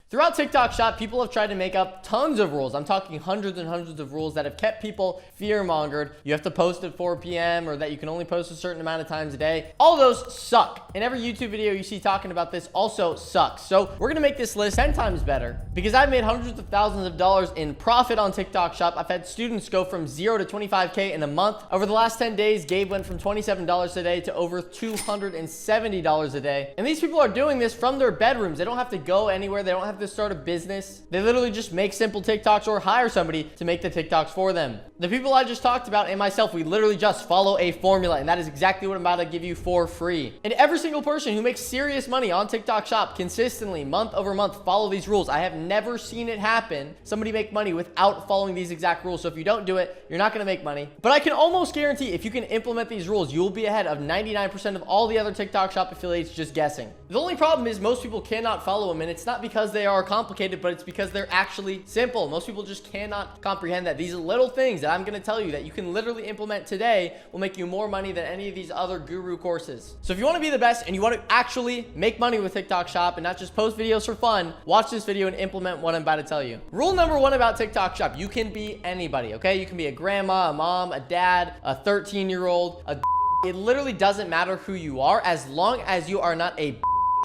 Throughout TikTok Shop, people have tried to make up tons of rules. I'm talking hundreds and hundreds of rules that have kept people fear-mongered. You have to post at 4 p.m. or that you can only post a certain amount of times a day. All those suck. And every YouTube video you see talking about this also sucks. So we're gonna make this list 10 times better because I've made hundreds of thousands of dollars in profit on TikTok Shop. I've had students go from 0 to 25K in a month. Over the last 10 days, Gabe went from $27 a day to over $270 a day. And these people are doing this from their bedrooms. They don't have to go anywhere. They don't have to start a business. They literally just make simple TikToks or hire somebody to make the TikToks for them. The people I just talked about and myself, we literally just follow a formula, and that is exactly what I'm about to give you for free. And every single person who makes serious money on TikTok Shop consistently, month over month, follow these rules. I have never seen it happen, somebody make money without following these exact rules. So if you don't do it, you're not gonna make money. But I can almost guarantee if you can implement these rules, you'll be ahead of 99% of all the other TikTok Shop affiliates just guessing. The only problem is most people cannot follow them, and it's not because they are complicated, but it's because they're actually simple. Most people just cannot comprehend that these little things that I'm going to tell you that you can literally implement today will make you more money than any of these other guru courses. So if you want to be the best and you want to actually make money with TikTok Shop and not just post videos for fun, watch this video and implement what I'm about to tell you. Rule number 1 about TikTok Shop: you can be anybody, okay? You can be a grandma, a mom, a dad, a 13-year-old, it literally doesn't matter who you are as long as you are not a.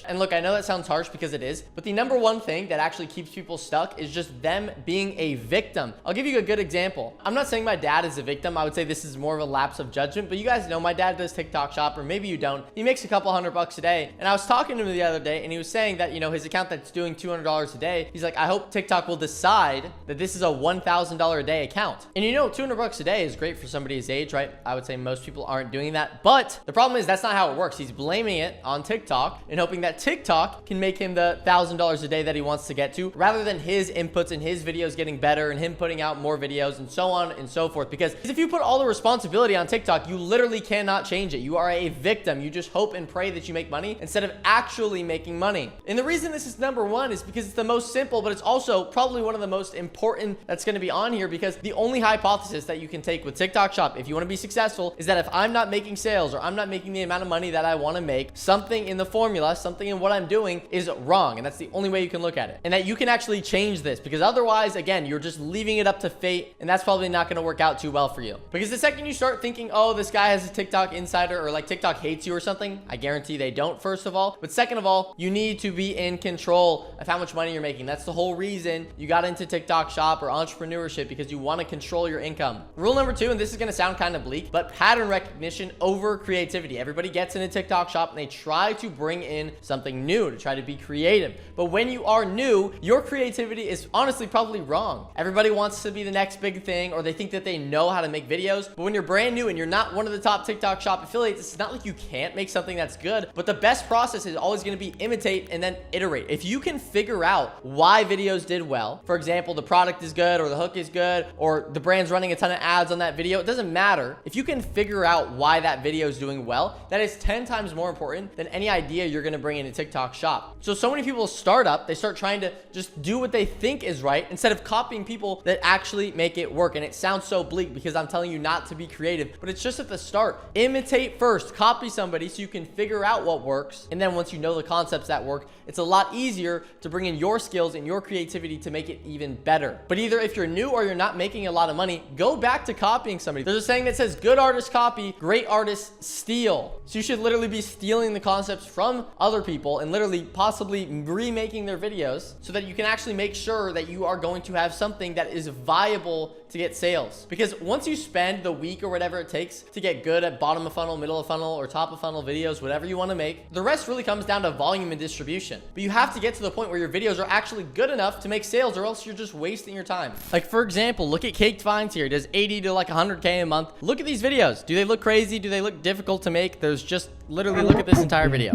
And look, I know that sounds harsh because it is, but the number one thing that actually keeps people stuck is just them being a victim. I'll give you a good example. I'm not saying my dad is a victim. I would say this is more of a lapse of judgment, but you guys know my dad does TikTok Shop, or maybe you don't. He makes a couple $100 a day. And I was talking to him the other day and he was saying that, you know, his account that's doing $200 a day, he's like, I hope TikTok will decide that this is a $1,000 a day account. And you know, $200 a day is great for somebody his age, right? I would say most people aren't doing that, but the problem is that's not how it works. He's blaming it on TikTok and hoping that TikTok can make him the $1,000 a day that he wants to get to, rather than his inputs and his videos getting better and him putting out more videos and so on and so forth. Because if you put all the responsibility on TikTok, you literally cannot change it. You are a victim. You just hope and pray that you make money instead of actually making money. And the reason this is number 1 is because it's the most simple, but it's also probably one of the most important that's going to be on here, because the only hypothesis that you can take with TikTok Shop, if you want to be successful, is that if I'm not making sales or I'm not making the amount of money that I want to make, something in the formula, something in what I'm doing is wrong. And that's the only way you can look at it. And that you can actually change this, because otherwise, again, you're just leaving it up to fate. And that's probably not going to work out too well for you. Because the second you start thinking, oh, this guy has a TikTok insider, or like TikTok hates you or something, I guarantee they don't, first of all. But second of all, you need to be in control of how much money you're making. That's the whole reason you got into TikTok Shop or entrepreneurship, because you want to control your income. Rule number 2, and this is going to sound kind of bleak, but pattern recognition over creativity. Everybody gets into TikTok Shop and they try to bring in something new to try to be creative. But when you are new, your creativity is honestly probably wrong. Everybody wants to be the next big thing, or they think that they know how to make videos. But when you're brand new and you're not one of the top TikTok Shop affiliates, it's not like you can't make something that's good. But the best process is always going to be imitate and then iterate. If you can figure out why videos did well, for example, the product is good, or the hook is good, or the brand's running a ton of ads on that video, it doesn't matter. If you can figure out why that video is doing well, that is 10 times more important than any idea you're going to bring into TikTok Shop. So many people start up, they start trying to just do what they think is right instead of copying people that actually make it work. And it sounds so bleak because I'm telling you not to be creative, but it's just at the start. Imitate first, copy somebody so you can figure out what works. And then once you know the concepts that work, it's a lot easier to bring in your skills and your creativity to make it even better. But either if you're new or you're not making a lot of money, go back to copying somebody. There's a saying that says good artists copy, great artists steal. So you should literally be stealing the concepts from other people and literally possibly remaking their videos so that you can actually make sure that you are going to have something that is viable to get sales. Because once you spend the week or whatever it takes to get good at bottom of funnel, middle of funnel, or top of funnel videos, whatever you want to make, the rest really comes down to volume and distribution. But you have to get to the point where your videos are actually good enough to make sales, or else you're just wasting your time. Like, for example, look at Caked Vines here. He does 80 to like 100K a month. Look at these videos. Do they look crazy? Do they look difficult to make? There's just literally, look at this entire video.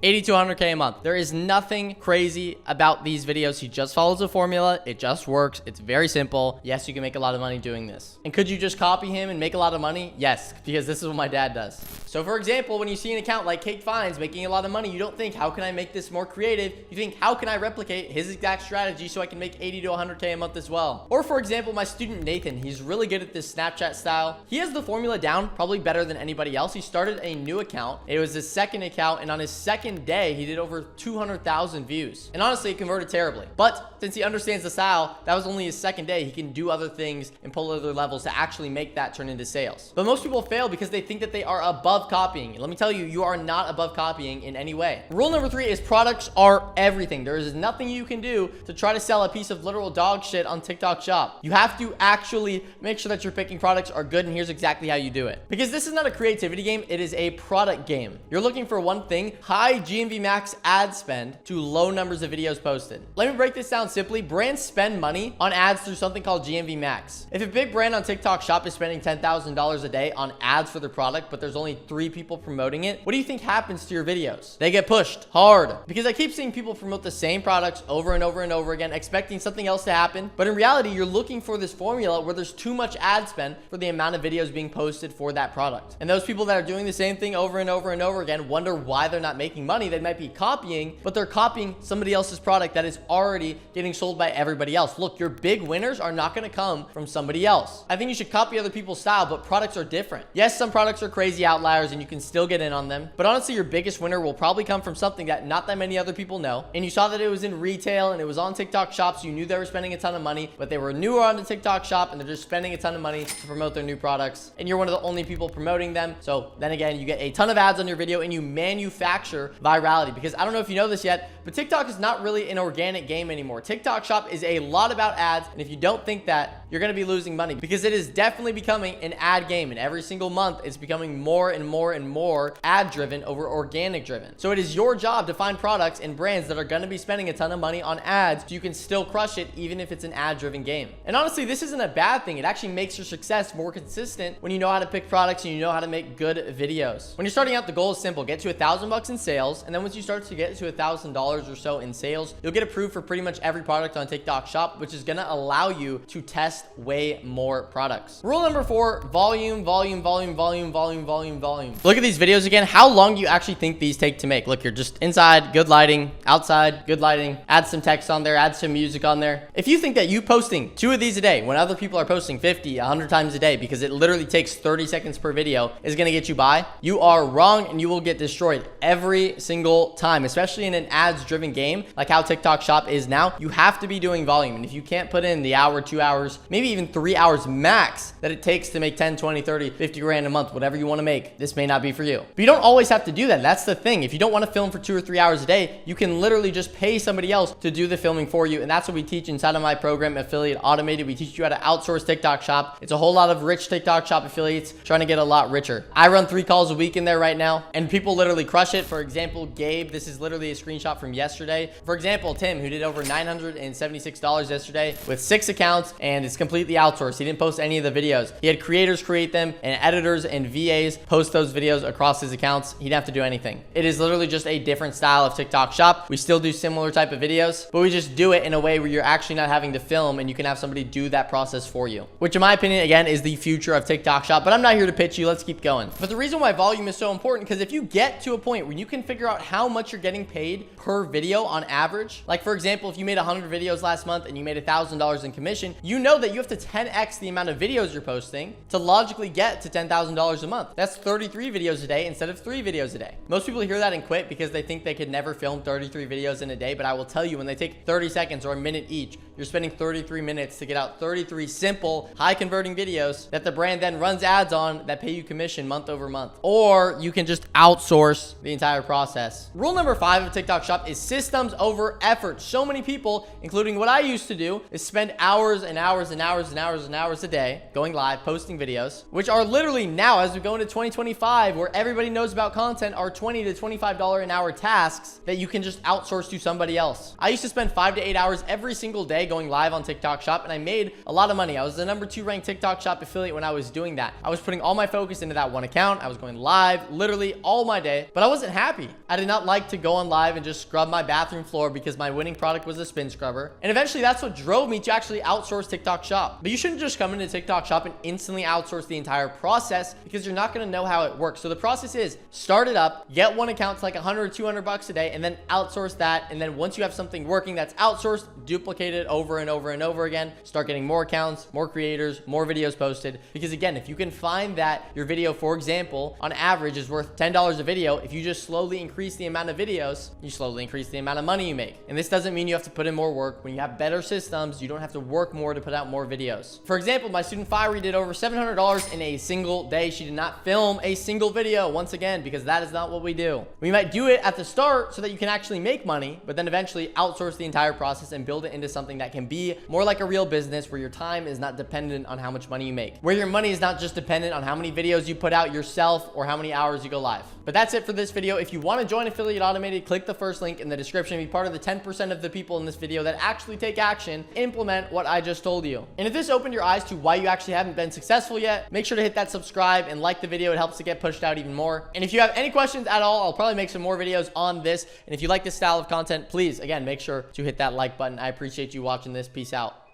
80 to 100K a month. There is nothing crazy about these videos. He just follows a formula. It just works. It's very simple. Yes, you can make a lot of money doing this. And could you just copy him and make a lot of money? Yes, because this is what my dad does. So for example, when you see an account like Caked Vines making a lot of money, you don't think, how can I make this more creative? You think, how can I replicate his exact strategy so I can make 80 to 100K a month as well? Or for example, my student Nathan, he's really good at this Snapchat style. He has the formula down probably better than anybody else. He started a new account. It was his second account, and on his second second day, he did over 200,000 views. And honestly, it converted terribly. But since he understands the style, that was only his second day. He can do other things and pull other levels to actually make that turn into sales. But most people fail because they think that they are above copying. And let me tell you, you are not above copying in any way. Rule number 3 is products are everything. There is nothing you can do to try to sell a piece of literal dog shit on TikTok Shop. You have to actually make sure that your picking products are good, and here's exactly how you do it. Because this is not a creativity game, it is a product game. You're looking for one thing: high GMV max ad spend to low numbers of videos posted. Let me break this down simply. Brands spend money on ads through something called GMV max. If a big brand on TikTok Shop is spending $10,000 a day on ads for their product, but there's only 3 people promoting it, what do you think happens to your videos? They get pushed hard. Because I keep seeing people promote the same products over and over and over again, expecting something else to happen. But in reality, you're looking for this formula where there's too much ad spend for the amount of videos being posted for that product. And those people that are doing the same thing over and over and over again wonder why they're not making money. They might be copying, but they're copying somebody else's product that is already getting sold by everybody else. Look, your big winners are not going to come from somebody else. I think you should copy other people's style, but products are different. Yes, some products are crazy outliers and you can still get in on them, but honestly, your biggest winner will probably come from something that not that many other people know. And you saw that it was in retail and it was on TikTok Shop, so you knew they were spending a ton of money, but they were newer on the TikTok Shop and they're just spending a ton of money to promote their new products. And you're one of the only people promoting them. So then again, you get a ton of ads on your video and you manufacture virality. Because I don't know if you know this yet, but TikTok is not really an organic game anymore. TikTok Shop is a lot about ads. And if you don't think that, you're going to be losing money, because it is definitely becoming an ad game. And every single month, it's becoming more and more and more ad driven over organic driven. So it is your job to find products and brands that are going to be spending a ton of money on ads so you can still crush it even if it's an ad driven game. And honestly, this isn't a bad thing. It actually makes your success more consistent when you know how to pick products and you know how to make good videos. When you're starting out, the goal is simple: get to $1,000 in sales. And then once you start to get to $1,000 or so in sales, you'll get approved for pretty much every product on TikTok Shop, which is going to allow you to test way more products. Rule number 4, volume, volume, volume, volume, volume, volume, volume. Look at these videos again. How long do you actually think these take to make? Look, you're just inside, good lighting, outside, good lighting, add some text on there, add some music on there. If you think that you posting 2 of these a day when other people are posting 50, 100 times a day because it literally takes 30 seconds per video is going to get you by, you are wrong and you will get destroyed every single time, especially in an ads driven game like how TikTok Shop is now. You have to be doing volume. And if you can't put in the hour, 2 hours, maybe even 3 hours max that it takes to make 10, 20, 30, 50 grand a month, whatever you want to make, this may not be for you. But you don't always have to do that. That's the thing. If you don't want to film for 2 or 3 hours a day, you can literally just pay somebody else to do the filming for you. And that's what we teach inside of my program, Affiliate Automated. We teach you how to outsource TikTok Shop. It's a whole lot of rich TikTok Shop affiliates trying to get a lot richer. I run 3 calls a week in there right now, and people literally crush it. For example, Gabe, this is literally a screenshot from yesterday. For example, Tim, who did over $976 yesterday with 6 accounts, and it's completely outsourced. He didn't post any of the videos. He had creators create them and editors and VAs post those videos across his accounts. He didn't have to do anything. It is literally just a different style of TikTok Shop. We still do similar type of videos, but we just do it in a way where you're actually not having to film and you can have somebody do that process for you, which in my opinion, again, is the future of TikTok Shop. But I'm not here to pitch you. Let's keep going. But the reason why volume is so important, because if you get to a point where you can figure out how much you're getting paid per video on average, like for example, if you made 100 videos last month and you made $1,000 in commission, you know that you have to 10x the amount of videos you're posting to logically get to $10,000 a month. That's 33 videos a day instead of 3 videos a day. Most people hear that and quit because they think they could never film 33 videos in a day. But I will tell you, when they take 30 seconds or a minute each, you're spending 33 minutes to get out 33 simple, high converting videos that the brand then runs ads on that pay you commission month over month. Or you can just outsource the entire process. Rule number 5 of TikTok Shop is systems over effort. So many people, including what I used to do, is spend hours and hours and hours and hours and hours a day going live, posting videos, which are literally now, as we go into 2025, where everybody knows about content, are $20 to $25 an hour tasks that you can just outsource to somebody else. I used to spend 5 to 8 hours every single day going live on TikTok Shop, and I made a lot of money. I was the number 2 ranked TikTok Shop affiliate when I was doing that. I was putting all my focus into that one account. I was going live literally all my day, but I wasn't happy. I did not like to go on live and just scrub my bathroom floor because my winning product was a spin scrubber. And eventually that's what drove me to actually outsource TikTok Shop. But you shouldn't just come into TikTok Shop and instantly outsource the entire process, because you're not going to know how it works. So the process is start it up, get one account to like 100 or 200 bucks a day, and then outsource that. And then once you have something working that's outsourced, duplicate it over and over and over again. Start getting more accounts, more creators, more videos posted. Because again, if you can find that your video, for example, on average is worth $10 a video, if you just slowly slowly increase the amount of videos, you slowly increase the amount of money you make. And this doesn't mean you have to put in more work. When you have better systems, you don't have to work more to put out more videos. For example, my student Fiery did over $700 in a single day. She did not film a single video, once again, because that is not what we do. We might do it at the start so that you can actually make money, but then eventually outsource the entire process and build it into something that can be more like a real business, where your time is not dependent on how much money you make, where your money is not just dependent on how many videos you put out yourself or how many hours you go live. But that's it for this video. If you want to join Affiliate Automated, click the first link in the description. Be part of the 10% of the people in this video that actually take action, implement what I just told you. And if this opened your eyes to why you actually haven't been successful yet, make sure to hit that subscribe and like the video. It helps to get pushed out even more. And if you have any questions at all, I'll probably make some more videos on this. And if you like this style of content, please, again, make sure to hit that like button. I appreciate you watching this. Peace out.